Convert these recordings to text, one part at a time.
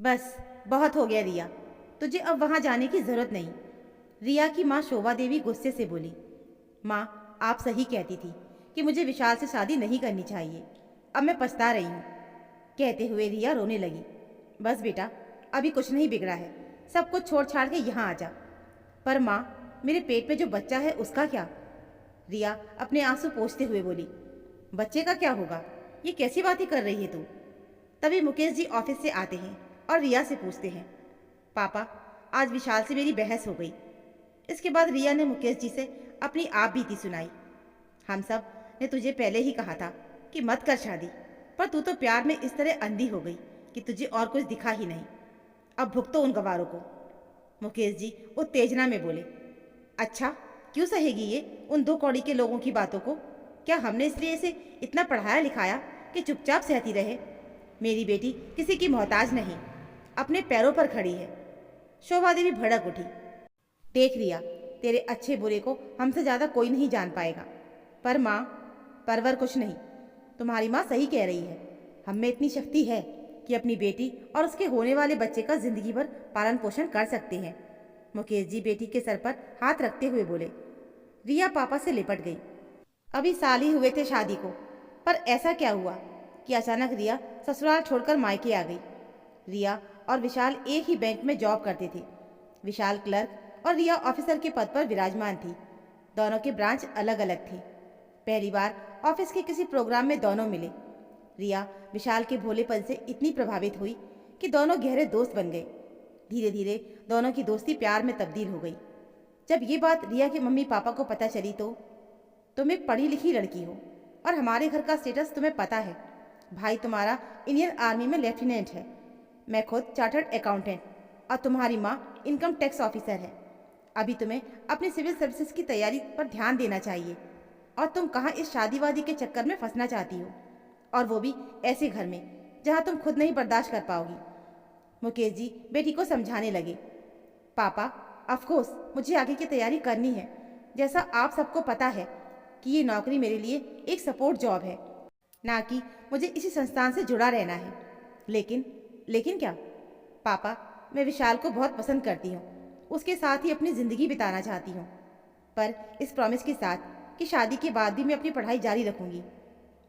बस, बहुत हो गया रिया। तुझे अब वहाँ जाने की ज़रूरत नहीं। रिया की माँ शोभा देवी गुस्से से बोली। माँ, आप सही कहती थी कि मुझे विशाल से शादी नहीं करनी चाहिए। अब मैं पछता रही हूँ। कहते हुए रिया रोने लगी। बस बेटा, अभी कुछ नहीं बिगड़ा है। सब कुछ छोड़ छाड़ के यहाँ आ जा। पर माँ, मेरे पेट में जो बच्चा है उसका क्या? रिया अपने आंसू पोंछते हुए बोली। बच्चे का क्या होगा? ये कैसी बातें कर रही है तू? तभी मुकेश जी ऑफिस से आते हैं और रिया से पूछते हैं, पापा, आज विशाल से मेरी बहस हो गई। इसके बाद रिया ने मुकेश जी से अपनी आप बीती सुनाई। हम सब ने तुझे पहले ही कहा था कि मत कर शादी, पर तू तो प्यार में इस तरह अंधी हो गई कि तुझे और कुछ दिखा ही नहीं। अब भुगतो उन गवारों को। मुकेश जी उत्तेजना में बोले। अच्छा, क्यों सहेगी ये उन दो कौड़ी के लोगों की बातों को? क्या हमने इसलिए इसे इतना पढ़ाया लिखाया कि चुपचाप सहती रहे? मेरी बेटी किसी की मोहताज नहीं, अपने पैरों पर खड़ी है। शोभा देवी भड़क उठी। देख रिया, तेरे अच्छे बुरे को हमसे ज़्यादा कोई नहीं जान पाएगा। पर माँ, परवर कुछ नहीं। तुम्हारी माँ सही कह रही है। हम में इतनी शक्ति है कि अपनी बेटी और उसके होने वाले बच्चे का जिंदगी भर पालन पोषण कर सकते हैं। मुकेश जी बेटी के सर पर हाथ रखते हुए बोले। रिया पापा से लिपट गई। अभी साल ही हुए थे शादी को, पर ऐसा क्या हुआ कि अचानक रिया ससुराल छोड़कर मायके आ गई। रिया और विशाल एक ही बैंक में जॉब करते थे। विशाल क्लर्क और रिया ऑफिसर के पद पर विराजमान थी। दोनों के ब्रांच अलग अलग थे। पहली बार ऑफिस के किसी प्रोग्राम में दोनों मिले। रिया विशाल के भोलेपन से इतनी प्रभावित हुई कि दोनों गहरे दोस्त बन गए। धीरे धीरे दोनों की दोस्ती प्यार में तब्दील हो गई। जब ये बात रिया के मम्मी पापा को पता चली तो, तुम एक पढ़ी लिखी लड़की हो और हमारे घर का स्टेटस तुम्हें पता है। भाई तुम्हारा इंडियन आर्मी में लेफ्टिनेंट है, मैं खुद चार्टर्ड अकाउंटेंट, और तुम्हारी माँ इनकम टैक्स ऑफिसर है। अभी तुम्हें अपनी सिविल सर्विसेज की तैयारी पर ध्यान देना चाहिए। और तुम कहाँ इस शादी वादी के चक्कर में फंसना चाहती हो, और वो भी ऐसे घर में जहाँ तुम खुद नहीं बर्दाश्त कर पाओगी। मुकेश जी बेटी को समझाने लगे। पापा, ऑफकोर्स मुझे आगे की तैयारी करनी है। जैसा आप सबको पता है कि ये नौकरी मेरे लिए एक सपोर्ट जॉब है, ना कि मुझे इसी संस्थान से जुड़ा रहना है। लेकिन लेकिन क्या? पापा, मैं विशाल को बहुत पसंद करती हूँ। उसके साथ ही अपनी ज़िंदगी बिताना चाहती हूँ, पर इस प्रॉमिस के साथ कि शादी के बाद भी मैं अपनी पढ़ाई जारी रखूँगी।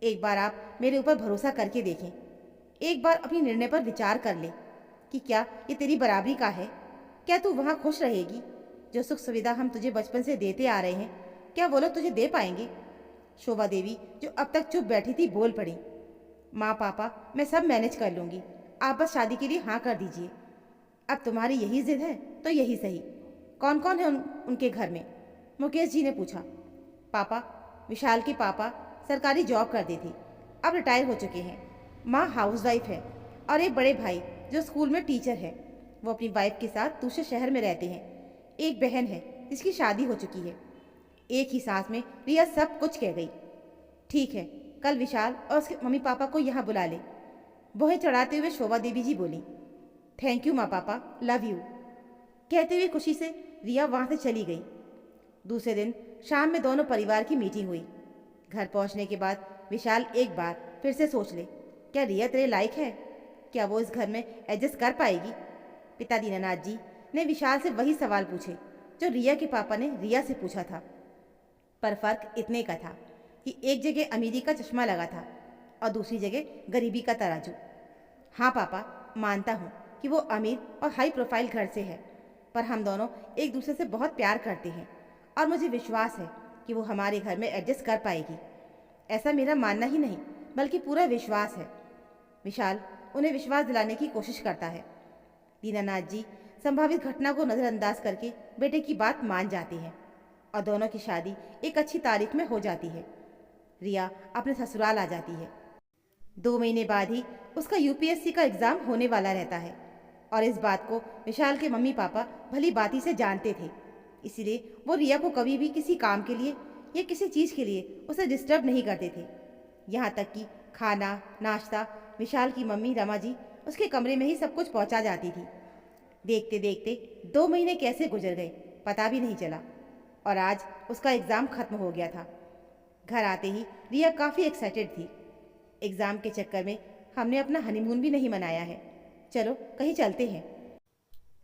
एक बार आप मेरे ऊपर भरोसा करके देखें। एक बार अपनी निर्णय पर विचार कर ले कि क्या ये तेरी बराबरी का है। क्या तू वहाँ खुश रहेगी? जो सुख सुविधा हम तुझे बचपन से देते आ रहे हैं, क्या वो लोग तुझे दे पाएंगे? शोभा देवी जो अब तक चुप बैठी थी बोल पड़ी। माँ पापा, मैं सब मैनेज कर लूँगी। आप बस शादी के लिए हाँ कर दीजिए। अब तुम्हारी यही जिद है तो यही सही। कौन कौन है उनके घर में? मुकेश जी ने पूछा। पापा, विशाल के पापा सरकारी जॉब करते थे, अब रिटायर हो चुके हैं। माँ हाउसवाइफ है और एक बड़े भाई जो स्कूल में टीचर है। वो अपनी वाइफ के साथ दूसरे शहर में रहते हैं। एक बहन है जिसकी शादी हो चुकी है। एक ही सांस में रिया सब कुछ कह गई। ठीक है, कल विशाल और उसके मम्मी पापा को यहाँ बुला ले। बोहे चढ़ाते हुए शोभा देवी जी बोली। थैंक यू माँ पापा, लव यू। कहते हुए खुशी से रिया वहाँ से चली गई। दूसरे दिन शाम में दोनों परिवार की मीटिंग हुई। घर पहुँचने के बाद विशाल एक बार फिर से सोच ले, क्या रिया तेरे लायक है? क्या वो इस घर में एडजस्ट कर पाएगी? पिता दीनानाथ जी ने विशाल से वही सवाल पूछे जो रिया के पापा ने रिया से पूछा था। पर फर्क इतने का था कि एक जगह अमीरी का चश्मा लगा था और दूसरी जगह गरीबी का तराजू। हाँ पापा, मानता हूँ कि वो अमीर और हाई प्रोफाइल घर से है, पर हम दोनों एक दूसरे से बहुत प्यार करते हैं और मुझे विश्वास है कि वो हमारे घर में एडजस्ट कर पाएगी। ऐसा मेरा मानना ही नहीं बल्कि पूरा विश्वास है। विशाल उन्हें विश्वास दिलाने की कोशिश करता है। दीनानाथ जी संभावित घटना को नज़रअंदाज करके बेटे की बात मान जाती हैं और दोनों की शादी एक अच्छी तारीख में हो जाती है। रिया अपने ससुराल आ जाती है। 2 महीने बाद ही उसका यूपीएससी का एग्ज़ाम होने वाला रहता है और इस बात को विशाल के मम्मी पापा भली बाती से जानते थे। इसीलिए वो रिया को कभी भी किसी काम के लिए या किसी चीज़ के लिए उसे डिस्टर्ब नहीं करते थे। यहाँ तक कि खाना नाश्ता विशाल की मम्मी रमा जी उसके कमरे में ही सब कुछ पहुँचा जाती थी। देखते देखते 2 महीने कैसे गुजर गए पता भी नहीं चला और आज उसका एग्ज़ाम ख़त्म हो गया था। घर आते ही रिया काफ़ी एक्साइटेड थी। एग्ज़ाम के चक्कर में हमने अपना हनीमून भी नहीं मनाया है। चलो कहीं चलते हैं।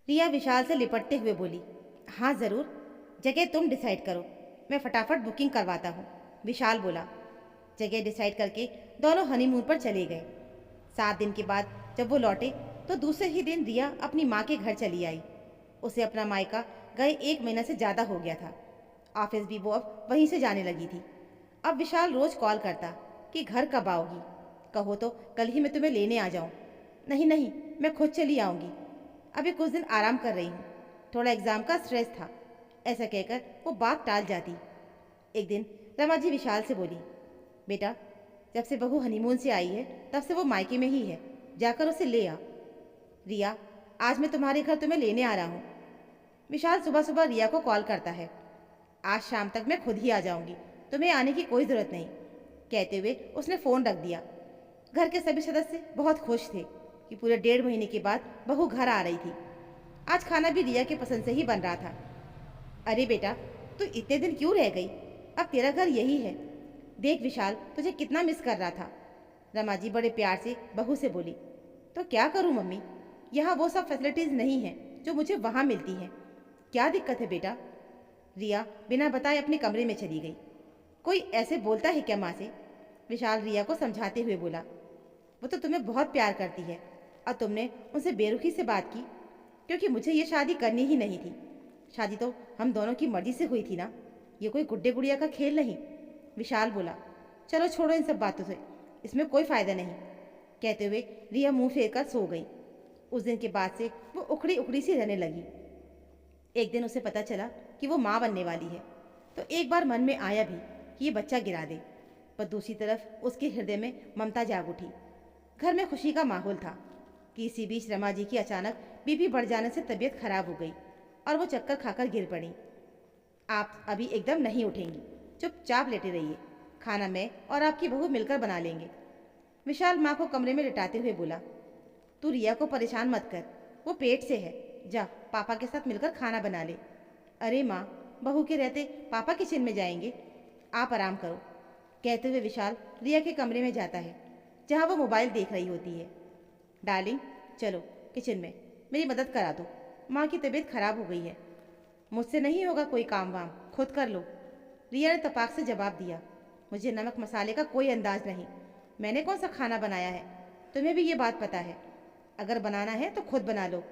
रिया विशाल से लिपटते हुए बोली। हाँ ज़रूर, जगह तुम डिसाइड करो, मैं फटाफट बुकिंग करवाता हूँ, विशाल बोला। जगह डिसाइड करके दोनों हनीमून पर चले गए। 7 दिन के बाद जब वो लौटे तो दूसरे ही दिन रिया अपनी माँ के घर चली आई। उसे अपना मायका गए 1 महीना से ज़्यादा हो गया था। ऑफिस भी वो अब वहीं से जाने लगी थी। अब विशाल रोज़ कॉल करता कि घर कब आओगी, कहो तो कल ही मैं तुम्हें लेने आ जाऊँ। नहीं नहीं, मैं खुद चली आऊँगी, अभी कुछ दिन आराम कर रही हूँ, थोड़ा एग्ज़ाम का स्ट्रेस था, ऐसा कहकर वो बात टाल जाती। एक दिन रमा जी विशाल से बोली, बेटा जब से बहू हनीमून से आई है तब से वो मायके में ही है, जाकर उसे ले आ। रिया, आज मैं तुम्हारे घर तुम्हें लेने आ रहा हूँ। विशाल सुबह सुबह रिया को कॉल करता है। आज शाम तक मैं खुद ही आ जाऊंगी, तुम्हें आने की कोई ज़रूरत नहीं, कहते हुए उसने फ़ोन रख दिया। घर के सभी सदस्य बहुत खुश थे कि पूरे 1.5 महीने के बाद बहू घर आ रही थी। आज खाना भी रिया के पसंद से ही बन रहा था। अरे बेटा, तू इतने दिन क्यों रह गई, अब तेरा घर यही है, देख विशाल तुझे कितना मिस कर रहा था। रमा जी बड़े प्यार से बहू से बोली। तो क्या करूं मम्मी, यहाँ वो सब फैसिलिटीज़ नहीं हैं जो मुझे वहाँ मिलती हैं, क्या दिक्कत है बेटा। रिया बिना बताए अपने कमरे में चली गई। कोई ऐसे बोलता है क्या माँ से, विशाल रिया को समझाते हुए बोला। वो तो तुम्हें बहुत प्यार करती है और तुमने उनसे बेरुखी से बात की, क्योंकि मुझे ये शादी करनी ही नहीं थी। शादी तो हम दोनों की मर्जी से हुई थी ना, ये कोई गुड्डे गुड़िया का खेल नहीं, विशाल बोला। चलो छोड़ो इन सब बातों से, इसमें कोई फ़ायदा नहीं, कहते हुए रिया मुंह फेर कर सो गई। उस दिन के बाद से वो उखड़ी उखड़ी सी रहने लगी। एक दिन उसे पता चला कि वो माँ बनने वाली है, तो एक बार मन में आया भी कि ये बच्चा गिरा दे, पर दूसरी तरफ उसके हृदय में ममता जाग उठी। घर में खुशी का माहौल था कि इसी बीच रमा जी की अचानक बीपी बढ़ जाने से तबीयत खराब हो गई और वो चक्कर खाकर गिर पड़ी। आप अभी एकदम नहीं उठेंगी, चुपचाप लेटे रहिए, खाना मैं और आपकी बहू मिलकर बना लेंगे, विशाल माँ को कमरे में लिटाते हुए बोला। तू रिया को परेशान मत कर, वो पेट से है, जा पापा के साथ मिलकर खाना बना ले। अरे माँ, बहू के रहते पापा किचन में जाएंगे, आप आराम करो, कहते हुए विशाल रिया के कमरे में जाता है जहाँ वो मोबाइल देख रही होती है। डार्लिंग चलो किचन में, मेरी मदद करा दो, माँ की तबीयत खराब हो गई है। मुझसे नहीं होगा कोई काम वाम, खुद कर लो, रिया ने तपाक से जवाब दिया। मुझे नमक मसाले का कोई अंदाज नहीं, मैंने कौन सा खाना बनाया है, तुम्हें भी ये बात पता है, अगर बनाना है तो खुद बना लो,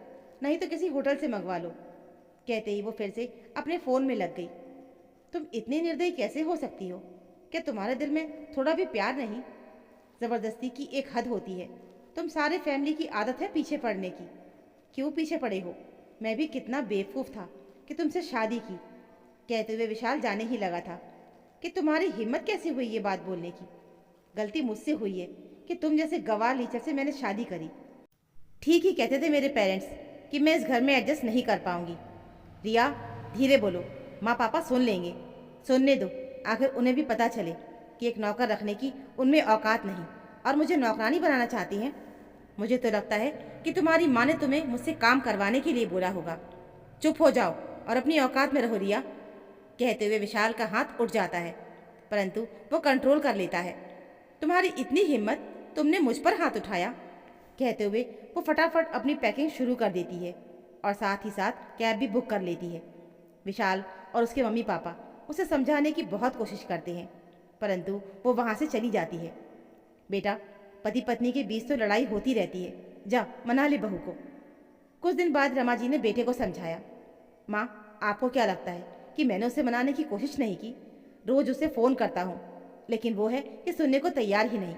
नहीं तो किसी होटल से मंगवा लो, कहते ही वो फिर से अपने फ़ोन में लग गई। तुम इतनी निर्दयी कैसे हो सकती हो, क्या तुम्हारे दिल में थोड़ा भी प्यार नहीं। ज़बरदस्ती की एक हद होती है, तुम सारे फैमिली की आदत है पीछे पड़ने की, क्यों पीछे पड़े हो, मैं भी कितना बेवकूफ़ था कि तुमसे शादी की, कहते हुए विशाल जाने ही लगा था कि तुम्हारी हिम्मत कैसे हुई ये बात बोलने की, गलती मुझसे हुई है कि तुम जैसे गवार लीचर से मैंने शादी करी। ठीक ही कहते थे मेरे पेरेंट्स कि मैं इस घर में एडजस्ट नहीं कर पाऊंगी। रिया धीरे बोलो, माँ पापा सुन लेंगे, सुनने दो, आखिर उन्हें भी पता चले कि एक नौकर रखने की उनमें औकात नहीं और मुझे नौकरानी बनाना चाहती हैं। मुझे तो लगता है कि तुम्हारी माँ ने तुम्हें मुझसे काम करवाने के लिए बोला होगा। चुप हो जाओ और अपनी औकात में रहो रिया, कहते हुए विशाल का हाथ उठ जाता है, परंतु वो कंट्रोल कर लेता है। तुम्हारी इतनी हिम्मत, तुमने मुझ पर हाथ उठाया, कहते हुए वो फटाफट अपनी पैकिंग शुरू कर देती है और साथ ही साथ कैब भी बुक कर लेती है। विशाल और उसके मम्मी पापा उसे समझाने की बहुत कोशिश करते हैं, परंतु वो वहाँ से चली जाती है। बेटा, पति पत्नी के बीच तो लड़ाई होती रहती है, जा मना ले बहू को। कुछ दिन बाद रमा जी ने बेटे को समझाया। माँ, आपको क्या लगता है कि मैंने उसे मनाने की कोशिश नहीं की, रोज़ उसे फ़ोन करता हूँ, लेकिन वो है कि सुनने को तैयार ही नहीं।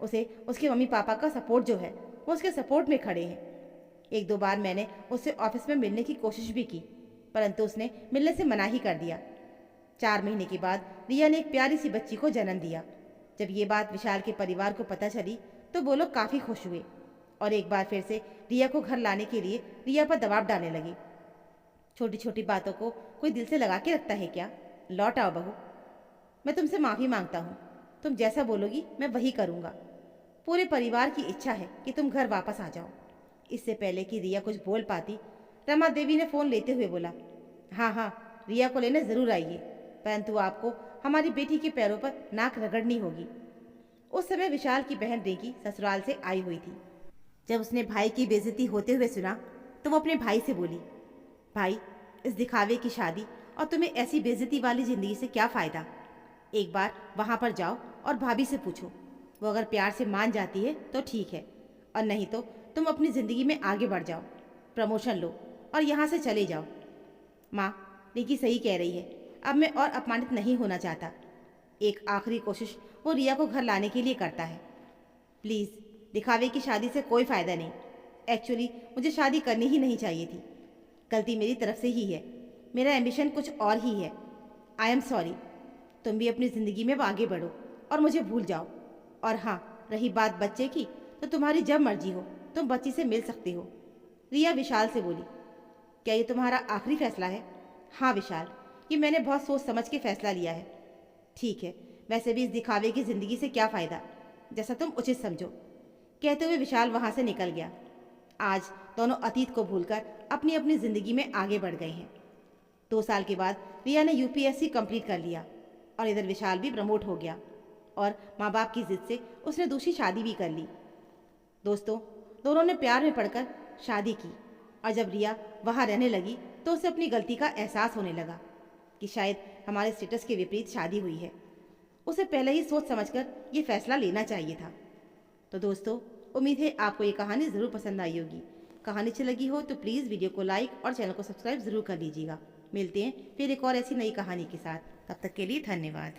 उसे उसके मम्मी पापा का सपोर्ट जो है वो उसके सपोर्ट में खड़े हैं। 1-2 बार मैंने उससे ऑफिस में मिलने की कोशिश भी की, परंतु उसने मिलने से मना ही कर दिया। 4 महीने के बाद रिया ने एक प्यारी सी बच्ची को जन्म दिया। जब ये बात विशाल के परिवार को पता चली तो वो लोग काफ़ी खुश हुए और एक बार फिर से रिया को घर लाने के लिए रिया पर दबाव डालने लगे। छोटी छोटी बातों को कोई दिल से लगा के रखता है क्या, लौट आओ बहू, मैं तुमसे माफ़ी मांगता हूँ, तुम जैसा बोलोगी मैं वही करूँगा। पूरे परिवार की इच्छा है कि तुम घर वापस आ जाओ। इससे पहले कि रिया कुछ बोल पाती, रमा देवी ने फ़ोन लेते हुए बोला, हाँ हाँ, रिया को लेने ज़रूर आइए, परंतु आपको हमारी बेटी के पैरों पर नाक रगड़नी होगी। उस समय विशाल की बहन रेकी ससुराल से आई हुई थी। जब उसने भाई की बेइज्जती होते हुए सुना तो वो अपने भाई से बोली, भाई, इस दिखावे की शादी और तुम्हें ऐसी बेइज्जती वाली ज़िंदगी से क्या फ़ायदा। एक बार वहाँ पर जाओ और भाभी से पूछो, वो अगर प्यार से मान जाती है तो ठीक है, और नहीं तो तुम अपनी ज़िंदगी में आगे बढ़ जाओ, प्रमोशन लो और यहाँ से चले जाओ। माँ, निकी सही कह रही है, अब मैं और अपमानित नहीं होना चाहता। एक आखिरी कोशिश वो रिया को घर लाने के लिए करता है। प्लीज़, दिखावे की शादी से कोई फ़ायदा नहीं। एक्चुअली मुझे शादी करनी ही नहीं चाहिए थी। गलती मेरी तरफ से ही है। मेरा एम्बिशन कुछ और ही है। I am sorry. तुम भी अपनी ज़िंदगी में आगे बढ़ो और मुझे भूल जाओ। और हाँ, रही बात बच्चे की, तो तुम्हारी जब मर्जी हो तुम बच्ची से मिल सकते हो। रिया विशाल से बोली, क्या ये तुम्हारा आखिरी फैसला है? हाँ विशाल, ये मैंने बहुत सोच समझ के फैसला लिया है। ठीक है, वैसे भी इस दिखावे की ज़िंदगी से क्या फ़ायदा, जैसा तुम उचित समझो। कहते हुए विशाल वहाँ से निकल गया। आज दोनों अतीत को भूलकर अपनी अपनी ज़िंदगी में आगे बढ़ गए हैं। 2 साल के बाद रिया ने यूपीएससी कंप्लीट कर लिया और इधर विशाल भी प्रमोट हो गया और माँ बाप की जिद से उसने दूसरी शादी भी कर ली। दोस्तों, दोनों ने प्यार में पड़कर शादी की और जब रिया वहाँ रहने लगी तो उसे अपनी गलती का एहसास होने लगा कि शायद हमारे स्टेटस के विपरीत शादी हुई है। उसे पहले ही सोच समझकर ये फैसला लेना चाहिए था। तो दोस्तों, उम्मीद है आपको ये कहानी ज़रूर पसंद आई होगी। कहानी अच्छी लगी हो तो प्लीज़ वीडियो को लाइक और चैनल को सब्सक्राइब ज़रूर कर लीजिएगा। मिलते हैं फिर एक और ऐसी नई कहानी के साथ। तब तक के लिए धन्यवाद।